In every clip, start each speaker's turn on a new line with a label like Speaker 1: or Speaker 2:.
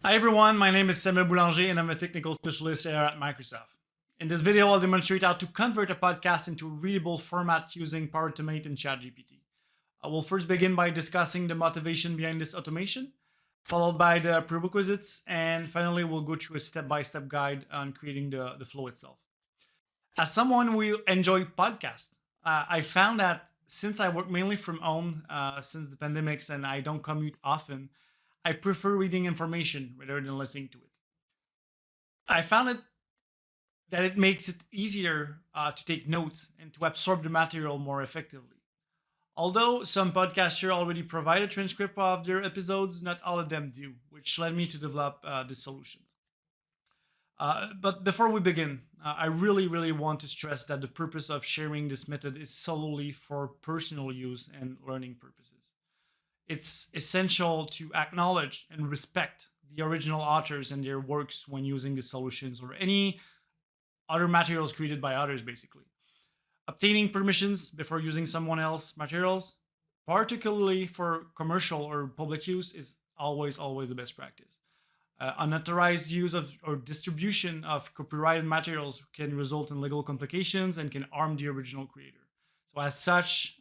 Speaker 1: Hi everyone, my name is Samuel Boulanger and I'm a technical specialist here at Microsoft. In this video, I'll demonstrate how to convert a podcast into a readable format using Power Automate and ChatGPT. I will first begin by discussing the motivation behind this automation, followed by the prerequisites, and finally we'll go through a step-by-step guide on creating the flow itself. As someone who enjoy podcasts, I found that since I work mainly from home since the pandemics and I don't commute often, I prefer reading information rather than listening to it. I found that it makes it easier to take notes and to absorb the material more effectively. Although some podcasters already provide a transcript of their episodes, not all of them do, which led me to develop this solution. But before we begin, I really want to stress that the purpose of sharing this method is solely for personal use and learning purposes. It's essential to acknowledge and respect the original authors and their works when using the solutions or any other materials created by others, basically. Obtaining permissions before using someone else's materials, particularly for commercial or public use, is always the best practice. Unauthorized use of or distribution of copyrighted materials can result in legal complications and can harm the original creator. So, as such,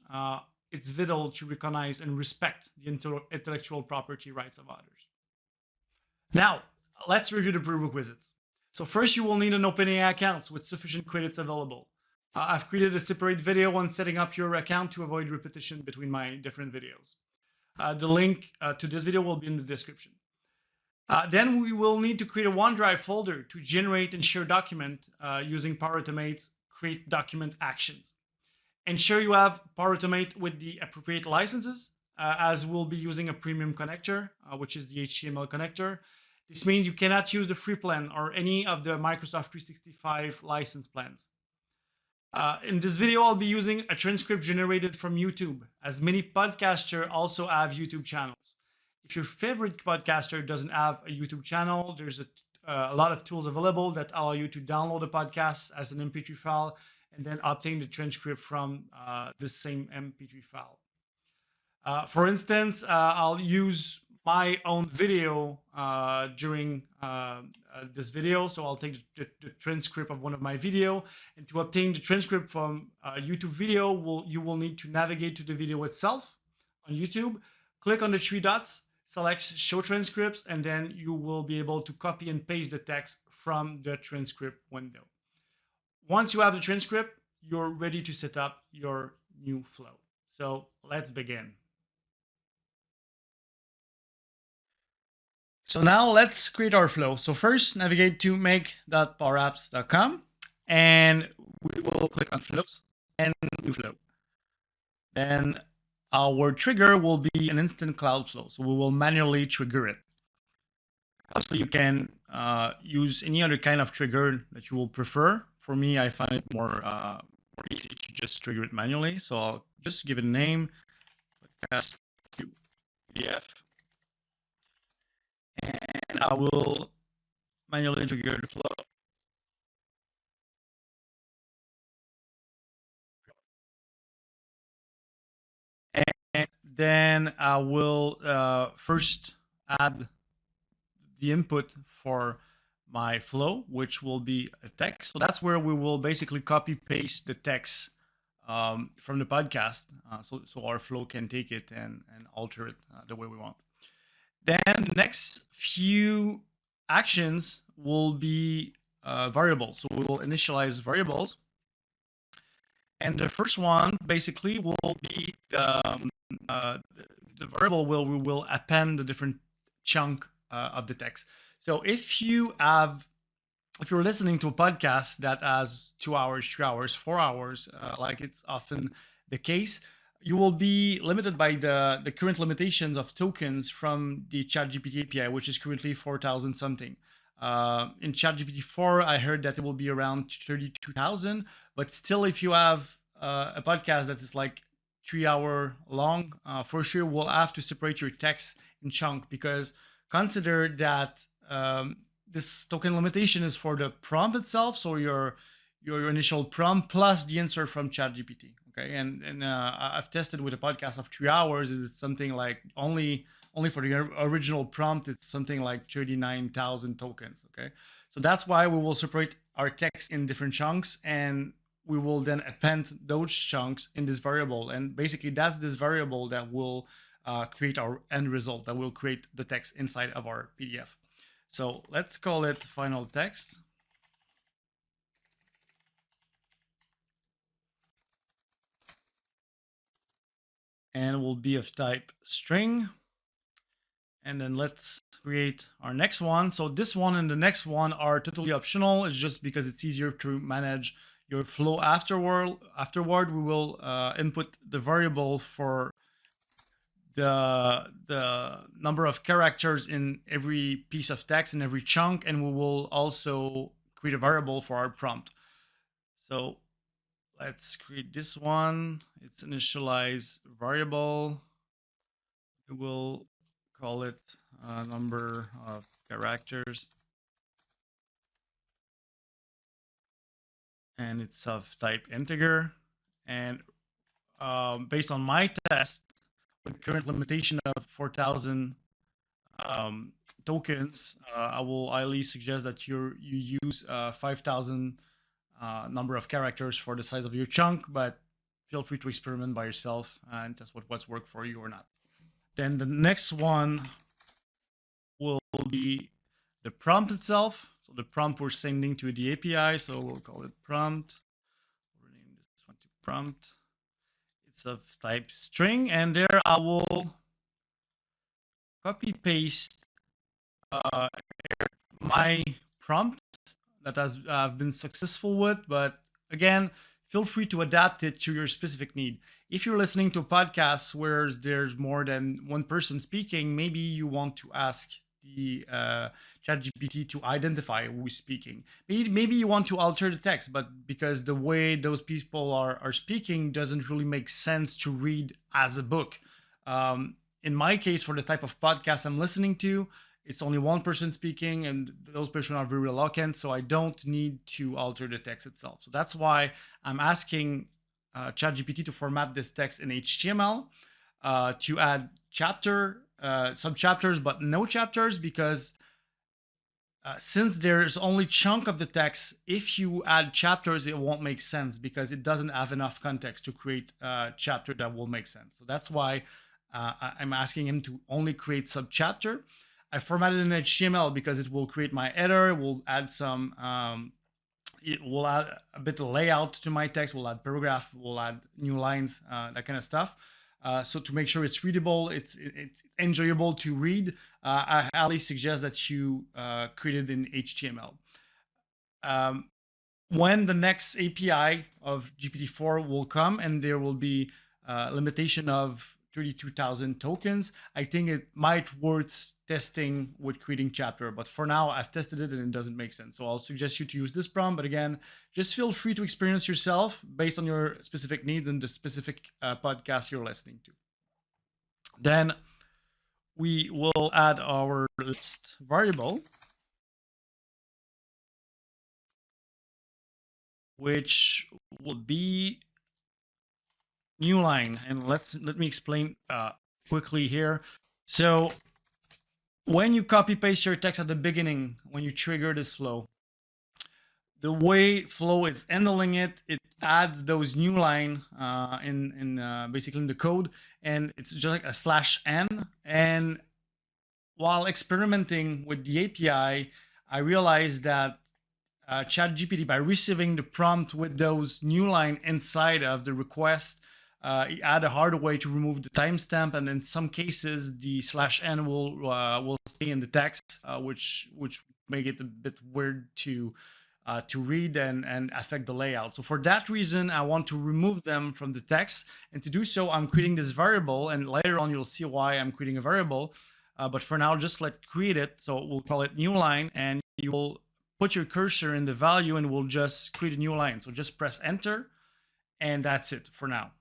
Speaker 1: it's vital to recognize and respect the intellectual property rights of others. Now, let's review the prerequisites. So first, you will need an OpenAI account with sufficient credits available. I've created a separate video on setting up your account to avoid repetition between my different videos. The link to this video will be in the description. Then we will need to create a OneDrive folder to generate and share document using Power Automate's create document actions. Ensure you have Power Automate with the appropriate licenses, as we'll be using a premium connector, which is the HTML connector. This means you cannot use the free plan or any of the Microsoft 365 license plans. In this video, I'll be using a transcript generated from YouTube, as many podcasters also have YouTube channels. If your favorite podcaster doesn't have a YouTube channel, there's a lot of tools available that allow you to download a podcast as an MP3 file and then obtain the transcript from this same MP3 file. For instance, I'll use my own video during this video. So I'll take the transcript of one of my video, and to obtain the transcript from a YouTube video, you will need to navigate to the video itself on YouTube, click on the three dots, select show transcripts, and then you will be able to copy and paste the text from the transcript window. Once you have the transcript, you're ready to set up your new flow. So let's begin. So now let's create our flow. So first, navigate to make.powerapps.com, and we will click on flows and new flow. Then our trigger will be an instant cloud flow. So we will manually trigger it. Obviously, you can use any other kind of trigger that you will prefer. For me, I find it more easy to just trigger it manually. So I'll just give it a name, podcast PDF. And I will manually trigger the flow. And then I will first add the input for my flow, which will be a text. So that's where we will basically copy paste the text from the podcast, so our flow can take it and alter it the way we want. Then the next few actions will be variables. So we will initialize variables. And the first one basically will be the variable we will append the different chunk of the text. So if you're listening to a podcast that has 2 hours, 3 hours, 4 hours, like it's often the case, you will be limited by the current limitations of tokens from the ChatGPT API, which is currently 4,000 something. In ChatGPT 4, I heard that it will be around 32,000, but still, if you have a podcast that is like 3 hour long, for sure we'll have to separate your text in chunk, because consider that this token limitation is for the prompt itself, so your initial prompt plus the answer from ChatGPT. Okay, and I've tested with a podcast of 3 hours. It's something like only only for the original prompt, it's something like 39,000 tokens. Okay, so that's why we will separate our text in different chunks, and we will then append those chunks in this variable. And basically, that's this variable that will create our end result, that will create the text inside of our PDF. So let's call it final text. And it will be of type string. And then let's create our next one. So this one and the next one are totally optional. It's just because it's easier to manage your flow afterward. We will input the variable for the number of characters in every piece of text, in every chunk, and we will also create a variable for our prompt. So let's create this one. It's initialize variable. We will call it number of characters, and it's of type integer. And based on my test, with current limitation of 4,000 tokens, I will highly suggest that you use 5,000 number of characters for the size of your chunk, but feel free to experiment by yourself and test what's worked for you or not. Then the next one will be the prompt itself. So the prompt we're sending to the API, so we'll call it prompt. We'll rename this one to prompt. It's of type string, and there I will copy paste my prompt that I've been successful with, but again, feel free to adapt it to your specific need. If you're listening to podcasts where there's more than one person speaking, maybe you want to ask the ChatGPT to identify who's speaking. Maybe you want to alter the text, but because the way those people are speaking doesn't really make sense to read as a book. In my case, for the type of podcast I'm listening to, it's only one person speaking, and those persons are very eloquent, so I don't need to alter the text itself. So that's why I'm asking ChatGPT to format this text in HTML, to add sub-chapters, but no chapters, because since there's only chunk of the text, if you add chapters, it won't make sense because it doesn't have enough context to create a chapter that will make sense. So that's why I'm asking him to only create sub-chapter. I formatted in HTML because it will create my header. It will add it will add a bit of layout to my text. We'll add paragraph. We'll add new lines, that kind of stuff. So to make sure it's readable, it's enjoyable to read, I highly suggest that you create it in HTML. When the next API of GPT-4 will come and there will be a limitation of 32,000 tokens, I think it might worth testing with creating chapter. But for now, I've tested it and it doesn't make sense. So I'll suggest you to use this prompt. But again, just feel free to experience yourself based on your specific needs and the specific podcast you're listening to. Then we will add our list variable, which will be new line. And let me explain quickly here. So when you copy paste your text at the beginning, when you trigger this flow, the way flow is handling it, it adds those new line basically in the code, and it's just like a /n. And while experimenting with the API, I realized that ChatGPT, by receiving the prompt with those new line inside of the request, it had a harder way to remove the timestamp, and in some cases the /n will stay in the text, which make it a bit weird to read and affect the layout. So for that reason, I want to remove them from the text, and to do so, I'm creating this variable, and later on you'll see why I'm creating a variable. But for now, just let's create it. So we'll call it new line, and you will put your cursor in the value and we'll just create a new line. So just press enter, and that's it for now.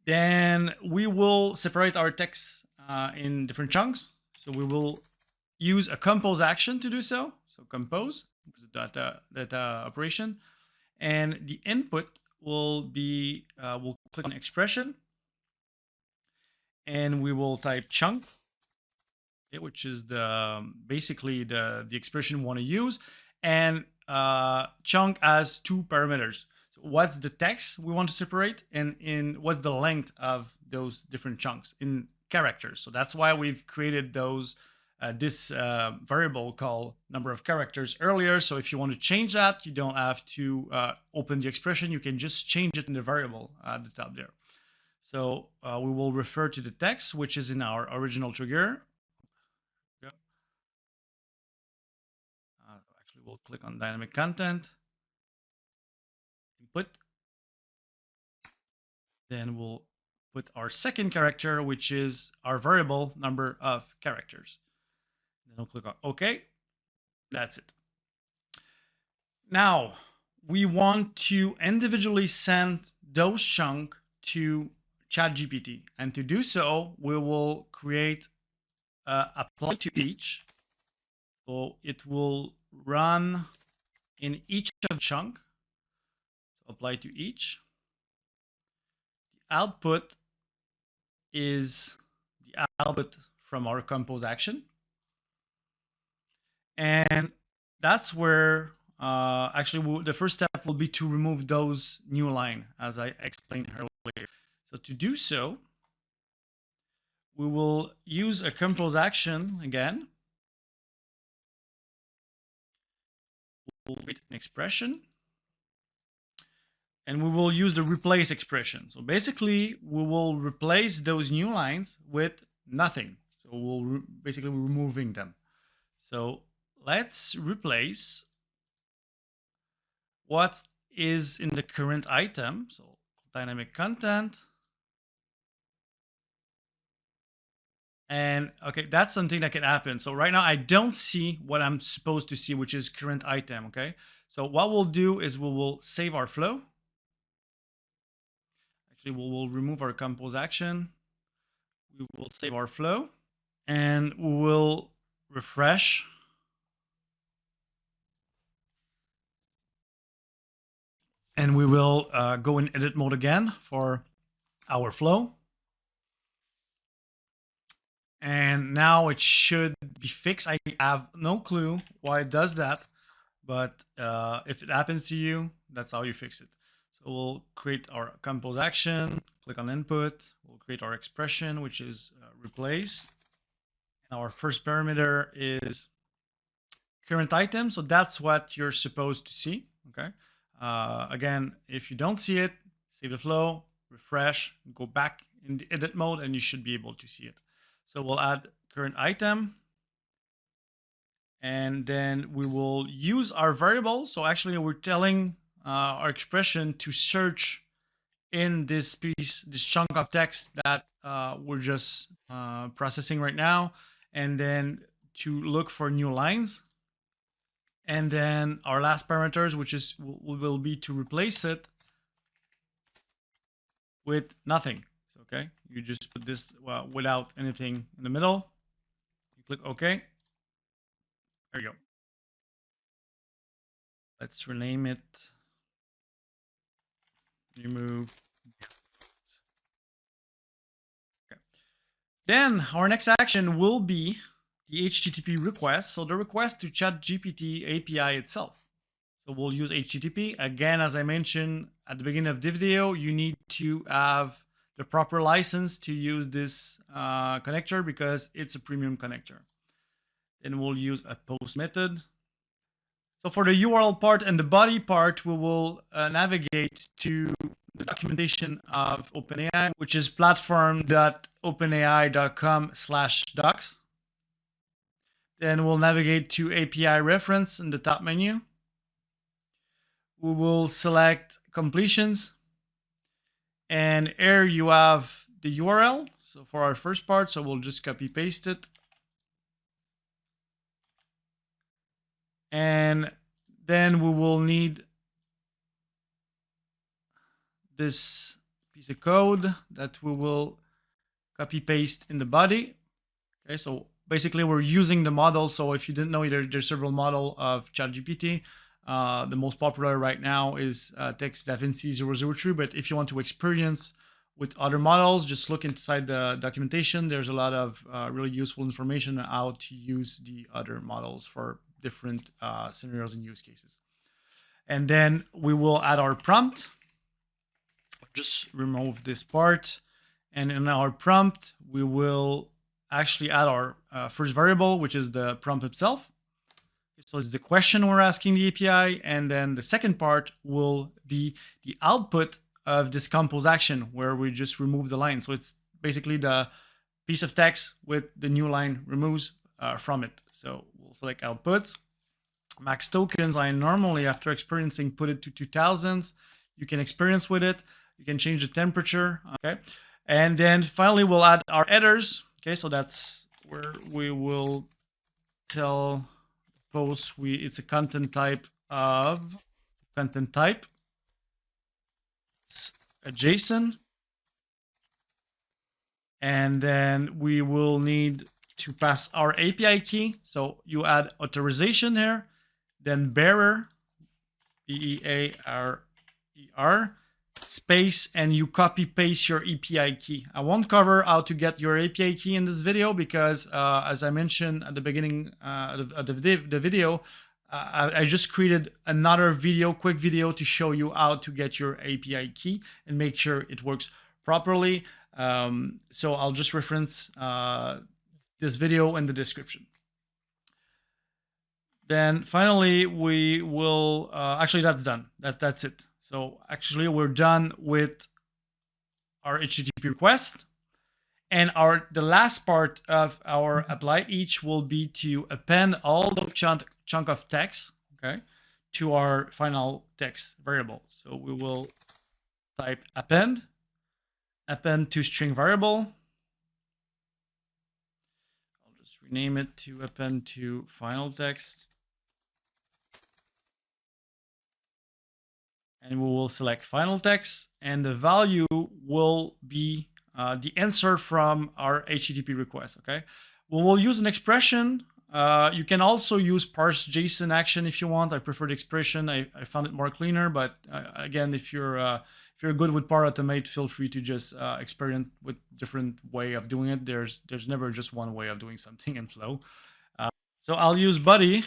Speaker 1: Then we will separate our text in different chunks. So we will use a compose action to do so. So compose, data operation. And the input will be, we'll click on expression. and we will type chunk, okay, which is basically the expression we want to use. And chunk has two parameters. So what's the text we want to separate, and in what's the length of those different chunks in characters. So that's why we've created this variable called number of characters earlier. So if you want to change that, you don't have to open the expression. You can just change it in the variable at the top there. So we will refer to the text, which is in our original trigger. Actually, we'll click on dynamic content, input. Then we'll put our second character, which is our variable number of characters. Then we'll click on OK. That's it. Now, we want to individually send those chunks to ChatGPT. And to do so, we will create apply to each. So it will run in each of the chunk. So apply to each. The output is the output from our compose action. And that's where actually the first step will be to remove those new line, as I explained earlier. So to do so, we will use a compose action again. We'll create an expression. And we will use the replace expression. So basically, we will replace those new lines with nothing. So we'll basically removing them. So let's replace what is in the current item. So dynamic content. And okay, that's something that can happen. So right now I don't see what I'm supposed to see, which is current item. Okay. So what we'll do is we will save our flow. Actually, we will remove our compose action. We will save our flow and we will refresh. And we will go in edit mode again for our flow. And now it should be fixed. I have no clue why it does that, but if it happens to you, that's how you fix it. So we'll create our compose action, click on input, we'll create our expression, which is replace. And our first parameter is current item. So that's what you're supposed to see, okay? Again, if you don't see it, save the flow, refresh, go back in the edit mode, and you should be able to see it. So we'll add current item, and then we will use our variable. So actually, we're telling our expression to search in this piece, this chunk of text that we're just processing right now, and then to look for new lines. And then our last parameters, which is will be to replace it with nothing. So, okay, you just put this without anything in the middle. You click OK. There you go. Let's rename it. Remove. Okay. Then our next action will be the HTTP request. So the request to ChatGPT API itself. So we'll use HTTP. Again, as I mentioned at the beginning of the video, you need to have the proper license to use this connector because it's a premium connector. Then we'll use a post method. So for the URL part and the body part, we will navigate to the documentation of OpenAI, which is platform.openai.com/docs. Then we'll navigate to API reference in the top menu. We will select completions. And here you have the URL. So for our first part, so we'll just copy paste it. And then we will need this piece of code that we will copy paste in the body. Okay, so basically we're using the model. So if you didn't know, there's several models of ChatGPT. The most popular right now is Text DaVinci 003. But if you want to experience with other models, just look inside the documentation. There's a lot of really useful information on how to use the other models for different scenarios and use cases. And then we will add our prompt. Just remove this part. And in our prompt, we will actually add our first variable, which is the prompt itself. So it's the question we're asking the API. And then the second part will be the output of this compose action, where we just remove the line. So it's basically the piece of text with the new line removes from it. So we'll select outputs. Max tokens, I normally, after experiencing, put it to 2000s. You can experience with it. You can change the temperature, okay? And then finally, we'll add our headers. Okay, so that's where we will tell post it's a content type of content type. It's a JSON. And then we will need to pass our API key. So you add authorization here, then bearer, B-E-A-R-E-R, space, and you copy paste your API key. I won't cover how to get your API key in this video because as I mentioned at the beginning of the video, I just created another video, quick video, to show you how to get your API key and make sure it works properly. So I'll just reference this video in the description. Then finally, we will, actually that's done. That's it. So actually we're done with our HTTP request. And the last part of our apply each will be to append all the chunk of text, okay, to our final text variable. So we will type append to string variable. I'll just rename it to append to final text. And we will select final text, and the value will be the answer from our HTTP request, okay? We will use an expression. You can also use parse JSON action if you want. I prefer the expression. I found it more cleaner, but again, if you're good with Power Automate, feel free to just experiment with different way of doing it. There's never just one way of doing something in Flow. So I'll use body.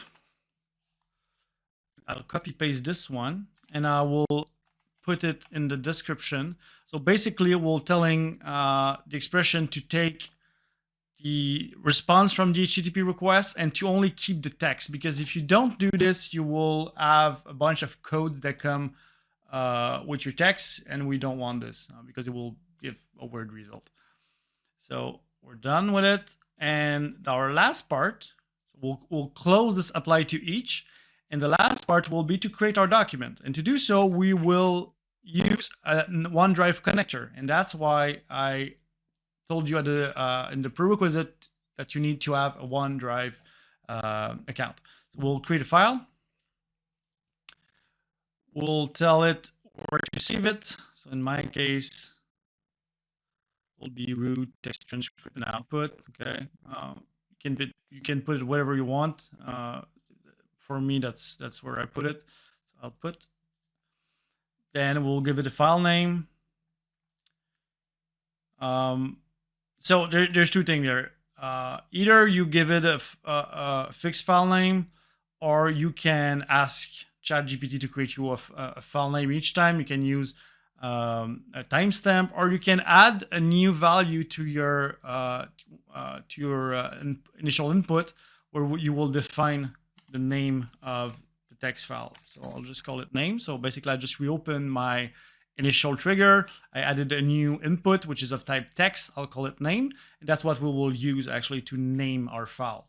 Speaker 1: I'll copy paste this one, and I will put it in the description. So basically, we're telling the expression to take the response from the HTTP request and to only keep the text, because if you don't do this, you will have a bunch of codes that come with your text, and we don't want this because it will give a weird result. So we're done with it, and our last part, we'll close this apply to each. And the last part will be to create our document. And to do so, we will use a OneDrive connector. And that's why I told you in the prerequisite that you need to have a OneDrive account. So we'll create a file. We'll tell it where to save it. So in my case, will be root text transcript and output. Okay, you can put it wherever you want. For me, that's where I put it. So output. Then we'll give it a file name. So there's two things there. Either you give it a fixed file name, or you can ask ChatGPT to create you a file name each time. You can use a timestamp, or you can add a new value to your initial input, where you will define the name of the text file. So I'll just call it name. So basically, I just reopen my initial trigger. I added a new input, which is of type text. I'll call it name. And that's what we will use actually to name our file.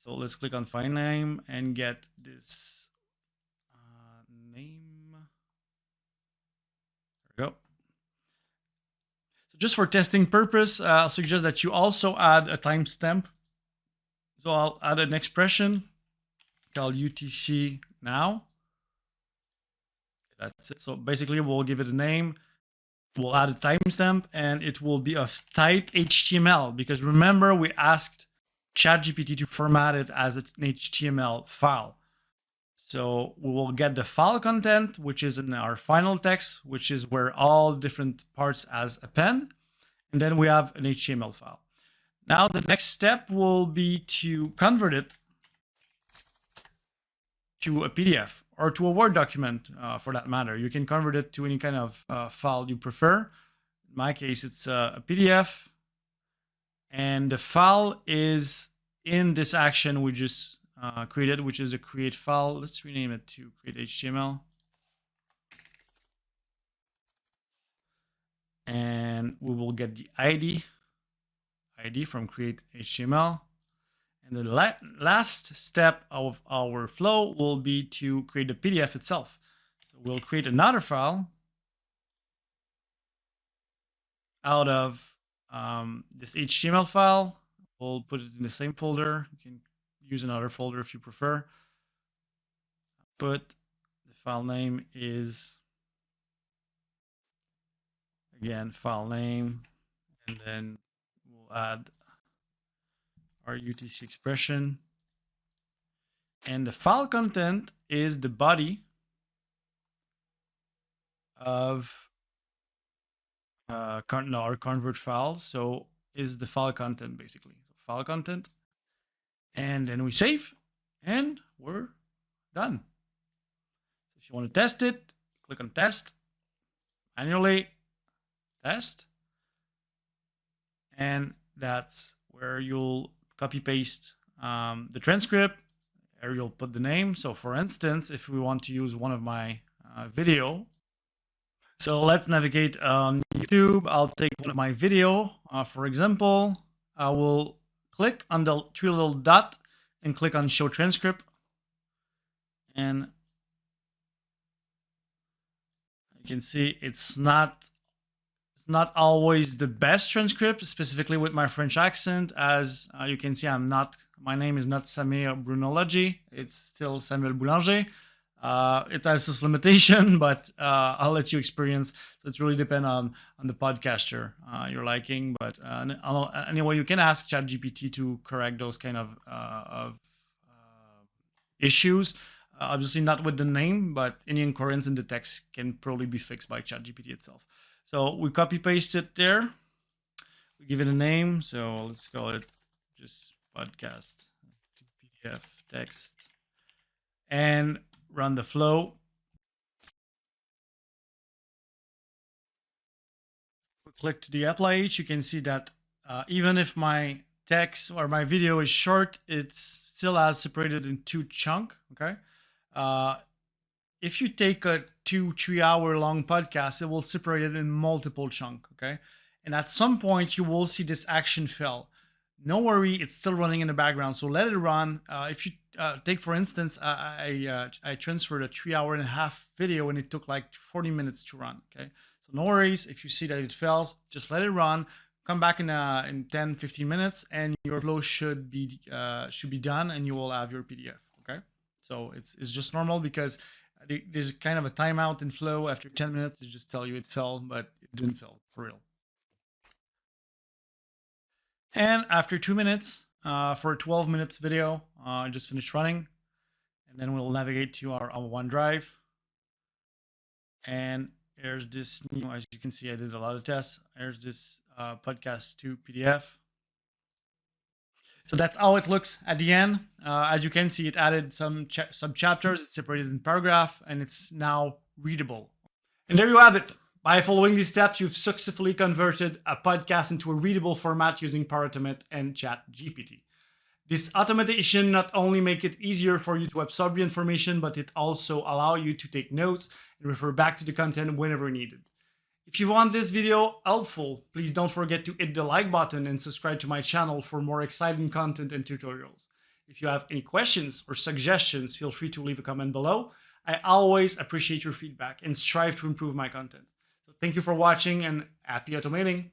Speaker 1: So let's click on file name and get this name. There we go. So just for testing purpose, I'll suggest that you also add a timestamp. So I'll add an expression called UTC now. That's it. So basically, we'll give it a name. We'll add a timestamp, and it will be of type HTML, because remember, we asked ChatGPT to format it as an HTML file. So we will get the file content, which is in our final text, which is where all different parts as append. And then we have an HTML file. Now the next step will be to convert it to a PDF or to a Word document for that matter. You can convert it to any kind of file you prefer. In my case, it's a PDF. And the file is in this action we just created, which is the create file. Let's rename it to create HTML. And we will get the ID from create HTML. And the last step of our flow will be to create the PDF itself. So we'll create another file out of this HTML file. We'll put it in the same folder. You can use another folder if you prefer. But the file name is, again, file name, and then we'll add our UTC expression. And the file content is the body of our convert file. So is the file content basically. So file content. And then we save and we're done. If you want to test it, click on test, manually test. And that's where you'll copy paste the transcript, or you'll put the name. So for instance, if we want to use one of my video, so let's navigate on YouTube. I'll take one of my video. For example, I will click on the three little dot and click on show transcript. And you can see it's not always the best transcript, specifically with my French accent. As you can see, my name is not Samir Brunology. It's still Samuel Boulanger. It has this limitation, but I'll let you experience. So it's really depend on the podcaster you're liking. But anyway, you can ask ChatGPT to correct those kind of issues. Obviously not with the name, but any incoherence in the text can probably be fixed by ChatGPT itself. So we copy paste it there. We give it a name. So let's call it just podcast to PDF text and run the flow. We click to the apply each. You can see that even if my text or my video is short, it's still as separated in two chunks. Okay. If you take a 2-3 hour long podcast, it will separate it in multiple chunks. Okay. And at some point you will see this action fail. No worry, it's still running in the background. So let it run. If you take, for instance, I transferred a 3.5-hour video and it took like 40 minutes to run. Okay. So no worries. If you see that it fails, just let it run. Come back in 10-15 minutes and your flow should be done and you will have your PDF. Okay. So it's just normal because there's kind of a timeout in flow. After 10 minutes, they just tell you it fell, but it didn't fail for real. And after 2 minutes, for a 12 minutes video, just finished running. And then we'll navigate to our OneDrive. And there's this new, as you can see, I did a lot of tests. There's this podcast to PDF. So that's how it looks at the end. As you can see, it added some chapters. It's separated in paragraph, and it's now readable. And there you have it. By following these steps, you've successfully converted a podcast into a readable format using Pre-requisites and ChatGPT. This automation not only makes it easier for you to absorb the information, but it also allows you to take notes and refer back to the content whenever needed. If you found this video helpful, please don't forget to hit the like button and subscribe to my channel for more exciting content and tutorials. If you have any questions or suggestions, feel free to leave a comment below. I always appreciate your feedback and strive to improve my content. So thank you for watching and happy automating.